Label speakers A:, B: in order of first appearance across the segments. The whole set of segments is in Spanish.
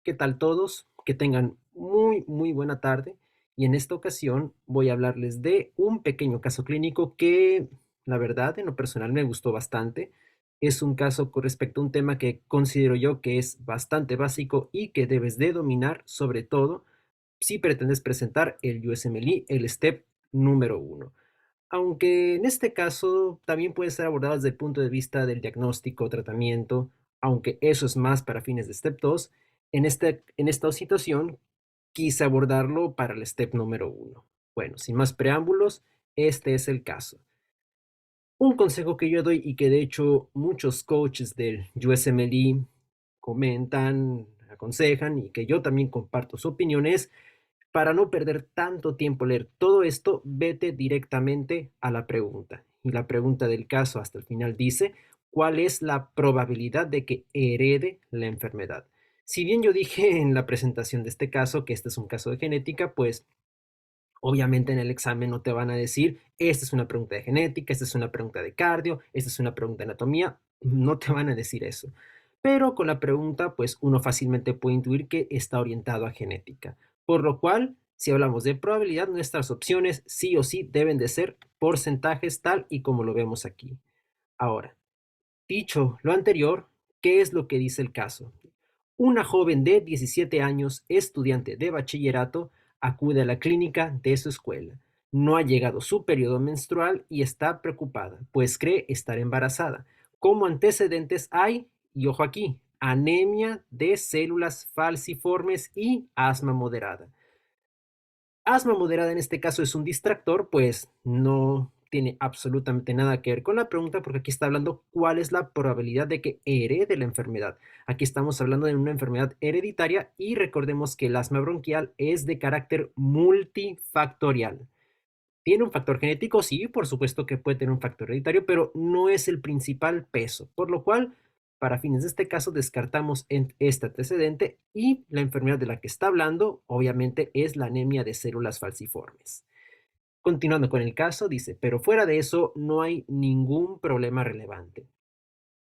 A: ¿Qué tal todos? Que tengan muy buena tarde. Y en esta ocasión voy a hablarles de un pequeño caso clínico que, la verdad, en lo personal me gustó bastante. Es un caso con respecto a un tema que considero yo que es bastante básico y que debes de dominar, sobre todo si pretendes presentar el USMLE, el STEP número uno. Aunque en este caso también puede ser abordado desde el punto de vista del diagnóstico, tratamiento, aunque eso es más para fines de Step 2, en esta situación quise abordarlo para el Step número uno. Bueno, sin más preámbulos, este es el caso. Un consejo que yo doy y que de hecho muchos coaches del USMLE comentan, aconsejan y que yo también comparto su opinión es para no perder tanto tiempo leer todo esto, vete directamente a la pregunta. Y la pregunta del caso hasta el final dice, ¿cuál es la probabilidad de que herede la enfermedad? Si bien yo dije en la presentación de este caso que este es un caso de genética, pues obviamente en el examen no te van a decir, esta es una pregunta de genética, esta es una pregunta de cardio, esta es una pregunta de anatomía, no te van a decir eso. Pero con la pregunta, pues uno fácilmente puede intuir que está orientado a genética. Por lo cual, si hablamos de probabilidad, nuestras opciones sí o sí deben de ser porcentajes tal y como lo vemos aquí. Ahora, dicho lo anterior, ¿qué es lo que dice el caso? Una joven de 17 años, estudiante de bachillerato, acude a la clínica de su escuela. No ha llegado su periodo menstrual y está preocupada, pues cree estar embarazada. Como antecedentes hay, y ojo aquí, anemia de células falciformes y asma moderada. Asma moderada en este caso es un distractor, pues no tiene absolutamente nada que ver con la pregunta porque aquí está hablando cuál es la probabilidad de que herede la enfermedad. Aquí estamos hablando de una enfermedad hereditaria y recordemos que el asma bronquial es de carácter multifactorial. ¿Tiene un factor genético? Sí, por supuesto que puede tener un factor hereditario, pero no es el principal peso, por lo cual, para fines de este caso, descartamos este antecedente y la enfermedad de la que está hablando, obviamente, es la anemia de células falciformes. Continuando con el caso, dice, pero fuera de eso no hay ningún problema relevante.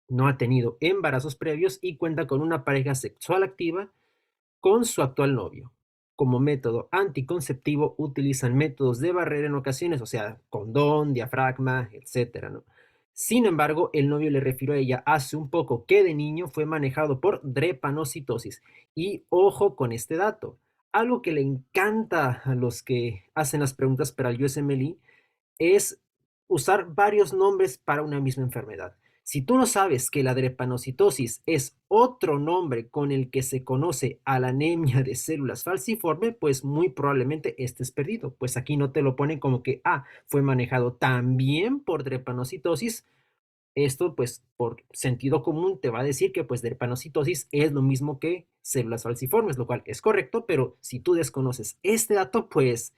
A: No ha tenido embarazos previos y cuenta con una pareja sexual activa con su actual novio. Como método anticonceptivo utilizan métodos de barrera en ocasiones, o sea, condón, diafragma, etcétera, ¿no? Sin embargo, el novio le refirió a ella hace un poco que de niño fue manejado por drepanocitosis. Y ojo con este dato, algo que le encanta a los que hacen las preguntas para el USMLE es usar varios nombres para una misma enfermedad. Si tú no sabes que la drepanocitosis es otro nombre con el que se conoce a la anemia de células falciforme, pues muy probablemente estés perdido, pues aquí no te lo ponen como que, fue manejado también por drepanocitosis. Esto, pues, por sentido común te va a decir que, pues, drepanocitosis es lo mismo que células falciformes, lo cual es correcto, pero si tú desconoces este dato, pues,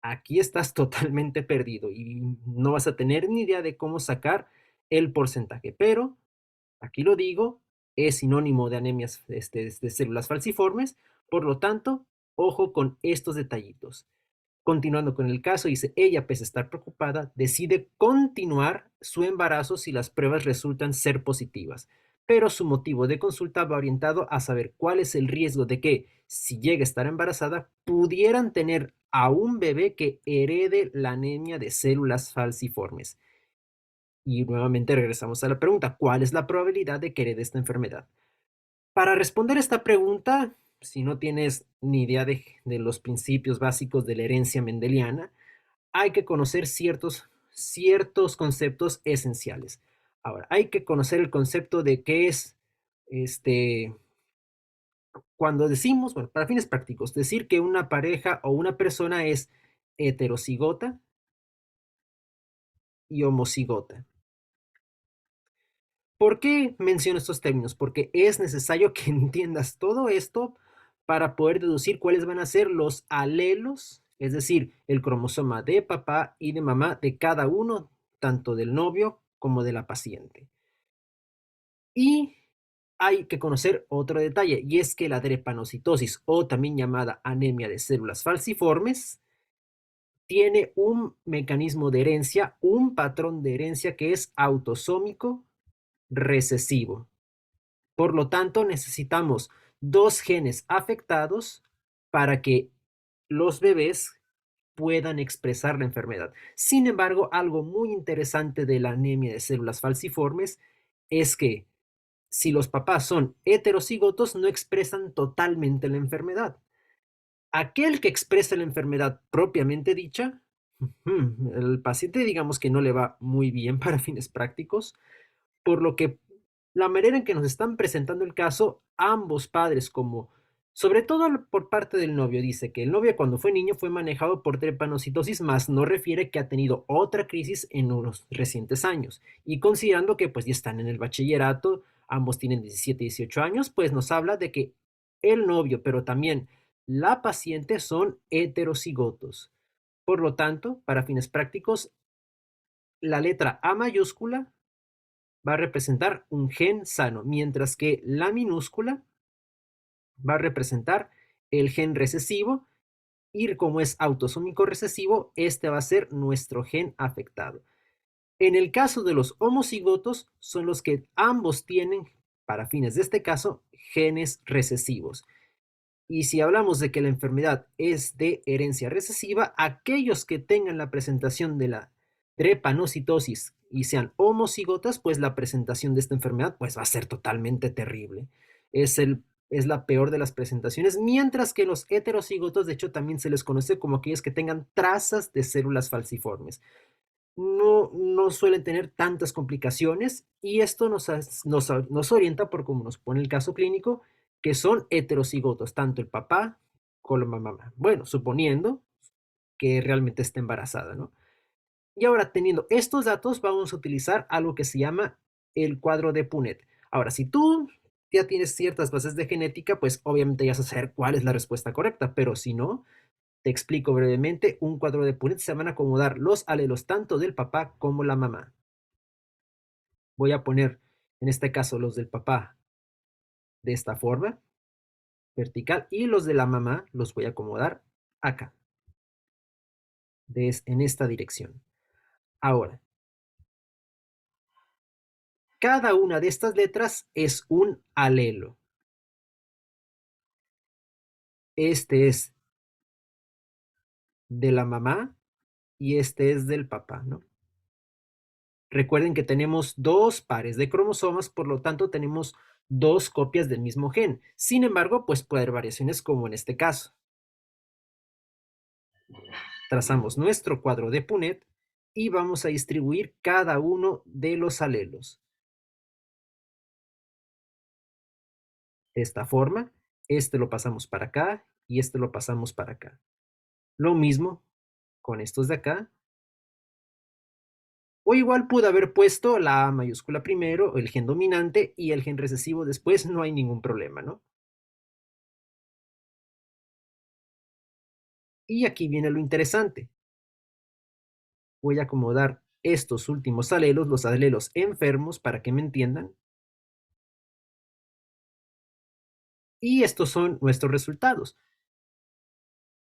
A: aquí estás totalmente perdido y no vas a tener ni idea de cómo sacar el porcentaje. Pero, aquí lo digo, es sinónimo de anemias de células falciformes, por lo tanto, ojo con estos detallitos. Continuando con el caso, dice, ella, pese a estar preocupada, decide continuar su embarazo si las pruebas resultan ser positivas, pero su motivo de consulta va orientado a saber cuál es el riesgo de que, si llega a estar embarazada, pudieran tener a un bebé que herede la anemia de células falciformes. Y nuevamente regresamos a la pregunta, ¿cuál es la probabilidad de que herede esta enfermedad? Para responder esta pregunta, si no tienes ni idea de los principios básicos de la herencia mendeliana, hay que conocer ciertos conceptos esenciales. Ahora, hay que conocer el concepto de qué es, este, cuando decimos, bueno, para fines prácticos, decir que una pareja o una persona es heterocigota y homocigota. ¿Por qué menciono estos términos? Porque es necesario que entiendas todo esto para poder deducir cuáles van a ser los alelos, es decir, el cromosoma de papá y de mamá de cada uno, tanto del novio como de la paciente. Y hay que conocer otro detalle, y es que la drepanocitosis, o también llamada anemia de células falciformes, tiene un mecanismo de herencia, un patrón de herencia que es autosómico recesivo. Por lo tanto, necesitamos dos genes afectados para que los bebés puedan expresar la enfermedad. Sin embargo, algo muy interesante de la anemia de células falciformes es que si los papás son heterocigotos, no expresan totalmente la enfermedad. Aquel que expresa la enfermedad propiamente dicha, el paciente digamos que no le va muy bien para fines prácticos, por lo que la manera en que nos están presentando el caso, ambos padres, como sobre todo por parte del novio, dice que el novio cuando fue niño fue manejado por trepanocitosis, más no refiere que ha tenido otra crisis en unos recientes años. Y considerando que pues ya están en el bachillerato, ambos tienen 17 y 18 años, pues nos habla de que el novio, pero también la paciente son heterocigotos. Por lo tanto, para fines prácticos, la letra A mayúscula va a representar un gen sano, mientras que la minúscula va a representar el gen recesivo y como es autosómico recesivo, este va a ser nuestro gen afectado. En el caso de los homocigotos, son los que ambos tienen, para fines de este caso, genes recesivos. Y si hablamos de que la enfermedad es de herencia recesiva, aquellos que tengan la presentación de la drepanocitosis y sean homocigotas, pues la presentación de esta enfermedad pues va a ser totalmente terrible. Es, es la peor de las presentaciones, mientras que los heterocigotos, de hecho, también se les conoce como aquellos que tengan trazas de células falciformes. No suelen tener tantas complicaciones y esto nos orienta por cómo nos pone el caso clínico, que son heterocigotos, tanto el papá como la mamá. Bueno, suponiendo que realmente está embarazada, ¿no? Y ahora, teniendo estos datos, vamos a utilizar algo que se llama el cuadro de Punnett. Ahora, si tú ya tienes ciertas bases de genética, pues obviamente ya vas a saber cuál es la respuesta correcta, pero si no, te explico brevemente, un cuadro de Punnett se van a acomodar los alelos tanto del papá como la mamá. Voy a poner, en este caso, los del papá de esta forma, vertical, y los de la mamá los voy a acomodar acá, en esta dirección. Ahora, cada una de estas letras es un alelo. Este es de la mamá y este es del papá, ¿no? Recuerden que tenemos dos pares de cromosomas, por lo tanto tenemos dos copias del mismo gen. Sin embargo, pues puede haber variaciones como en este caso. Trazamos nuestro cuadro de Punnett y vamos a distribuir cada uno de los alelos. De esta forma, este lo pasamos para acá y este lo pasamos para acá. Lo mismo con estos de acá. O igual pude haber puesto la A mayúscula primero, el gen dominante, y el gen recesivo después, no hay ningún problema, ¿no? Y aquí viene lo interesante. Voy a acomodar estos últimos alelos, los alelos enfermos, para que me entiendan. Y estos son nuestros resultados.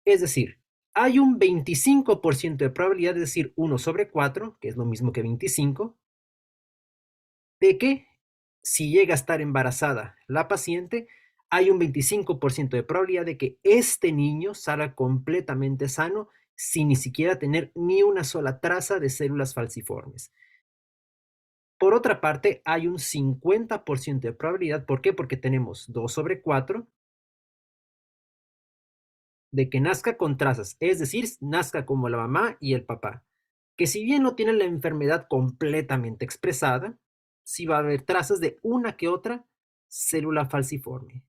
A: Es decir, hay un 25% de probabilidad, es decir, 1/4, que es lo mismo que 25, de que si llega a estar embarazada la paciente, hay un 25% de probabilidad de que este niño salga completamente sano sin ni siquiera tener ni una sola traza de células falciformes. Por otra parte, hay un 50% de probabilidad, ¿por qué? Porque tenemos 2/4 de que nazca con trazas, es decir, nazca como la mamá y el papá, que si bien no tienen la enfermedad completamente expresada, sí va a haber trazas de una que otra célula falciforme.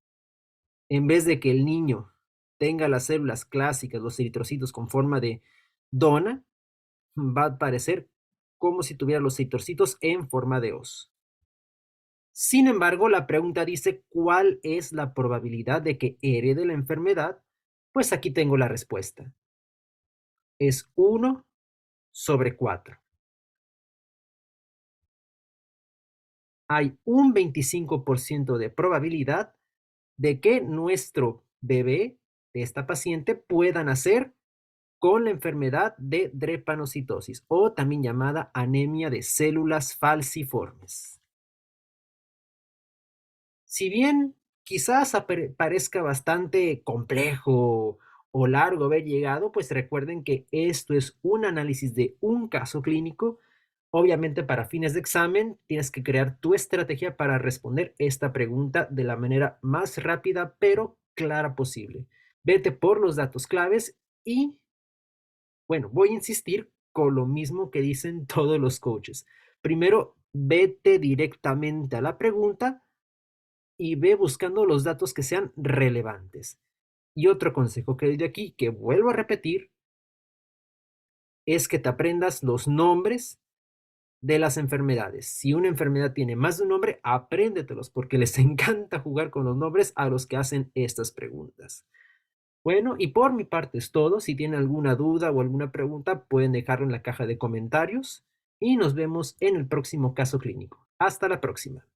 A: En vez de que el niño tenga las células clásicas, los eritrocitos con forma de dona, va a parecer como si tuviera los eritrocitos en forma de os. Sin embargo, la pregunta dice, ¿cuál es la probabilidad de que herede la enfermedad? Pues aquí tengo la respuesta. Es 1/4. Hay un 25% de probabilidad de que nuestro bebé de esta paciente pueda nacer con la enfermedad de drepanocitosis o también llamada anemia de células falciformes. Si bien quizás parezca bastante complejo o largo haber llegado, pues recuerden que esto es un análisis de un caso clínico. Obviamente, para fines de examen, tienes que crear tu estrategia para responder esta pregunta de la manera más rápida pero clara posible. Vete por los datos claves y, bueno, voy a insistir con lo mismo que dicen todos los coaches. Primero, vete directamente a la pregunta y ve buscando los datos que sean relevantes. Y otro consejo que doy de aquí, que vuelvo a repetir, es que te aprendas los nombres de las enfermedades. Si una enfermedad tiene más de un nombre, apréndetelos porque les encanta jugar con los nombres a los que hacen estas preguntas. Bueno, y por mi parte es todo. Si tienen alguna duda o alguna pregunta, pueden dejarlo en la caja de comentarios y nos vemos en el próximo caso clínico. Hasta la próxima.